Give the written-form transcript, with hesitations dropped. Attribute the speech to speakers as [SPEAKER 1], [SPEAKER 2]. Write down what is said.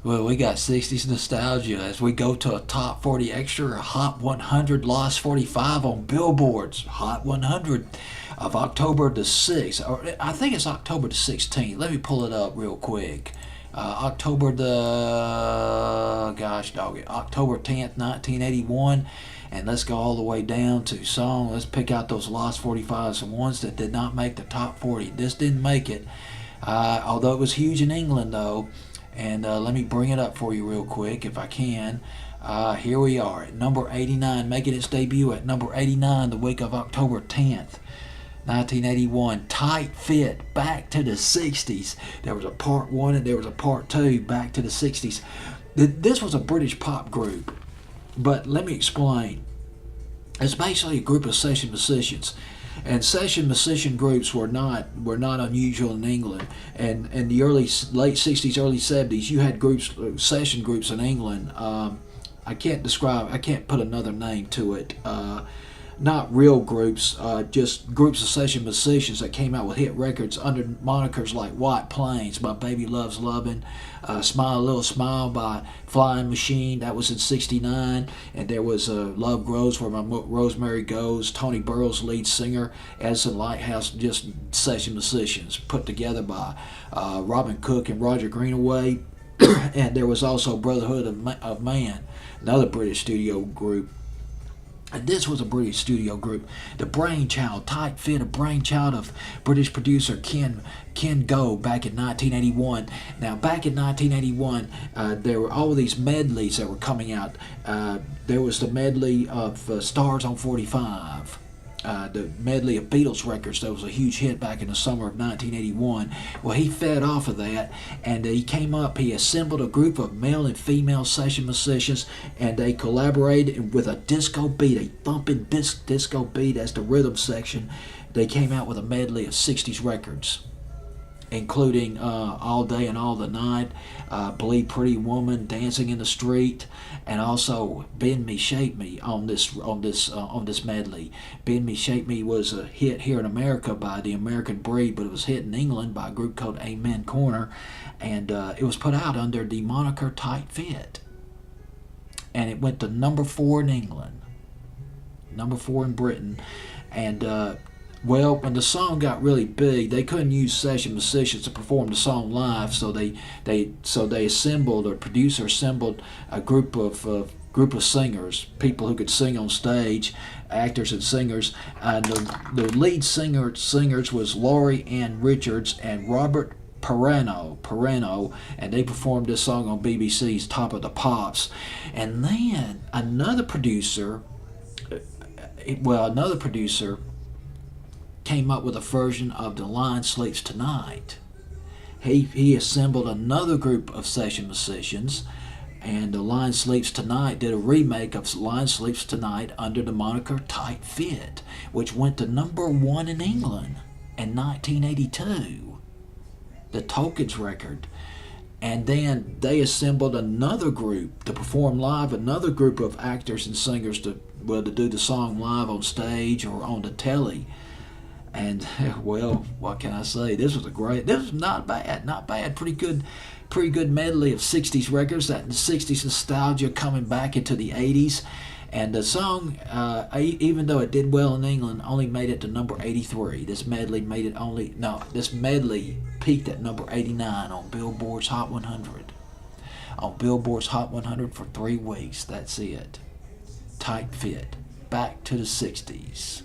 [SPEAKER 1] Well, we got 60s nostalgia as we go to a top 40 extra, a Hot 100 Lost 45 on Billboard's Hot 100 of October the 6th. Or I think it's October the 16th. Let me pull it up real quick. October the, gosh dog it, October 10th, 1981. And let's go all the way down to song. Let's pick out those Lost 45s, the ones that did not make the top 40. This didn't make it, although it was huge in England, though. And let me bring it up for you real quick if I can. Here we are at number 89, making its debut at number 89 the week of October 10th, 1981. Tight Fit, Back to the 60s. There was a part 1 and there was a part 2, Back to the 60s. This was a British pop group, but let me explain. It's basically a group of session musicians. And session musician groups were not unusual in England. And in the late 60s, early 70s, you had groups, session groups in England. I can't put another name to it. Not real groups, just groups of session musicians that came out with hit records under monikers like White Plains by Baby Loves Lovin', Smile a Little Smile by Flying Machine, that was in '69, and there was Love Grows Where My Rosemary Goes, Tony Burrell's lead singer, Edison Lighthouse, just session musicians put together by Robin Cook and Roger Greenaway, and there was also Brotherhood of Man, another British studio group. And this was a British studio group. The brainchild, Tight Fit, a brainchild of British producer Ken Go back in 1981. Now, back in 1981, there were all these medleys that were coming out. There was the medley of Stars on 45. The medley of Beatles records that was a huge hit back in the summer of 1981. Well, he fed off of that, and he assembled a group of male and female session musicians, and they collaborated with a disco beat, a thumping disco beat as the rhythm section. They came out with a medley of 60s records, including All Day and All the Night, Believe Pretty Woman, Dancing in the Street, and also Bend Me, Shape Me on this medley. Bend Me, Shape Me was a hit here in America by the American Breed, but it was hit in England by a group called Amen Corner, and it was put out under the moniker Tight Fit. And it went to number 4 in England, number 4 in Britain, and well, when the song got really big, they couldn't use session musicians to perform the song live, so they assembled, or producer assembled, a group of singers, people who could sing on stage, actors and singers. And the lead singers was Laurie Ann Richards and Robert Perrano, and they performed this song on BBC's Top of the Pops. And then another producer came up with a version of The Lion Sleeps Tonight. He assembled another group of session musicians, and The Lion Sleeps Tonight did a remake of Lion Sleeps Tonight under the moniker Tight Fit, which went to number 1 in England in 1982, the Tolkien's record. And then they assembled another group to perform live, another group of actors and singers to do the song live on stage or on the telly. And well, what can I say? This was not bad, pretty good medley of 60s records, that 60s nostalgia coming back into the 80s. And the song, even though it did well in England, only made it to number 83. This medley peaked at number 89 on Billboard's Hot 100. On Billboard's Hot 100 for 3 weeks. That's it. Tight Fit. Back to the 60s.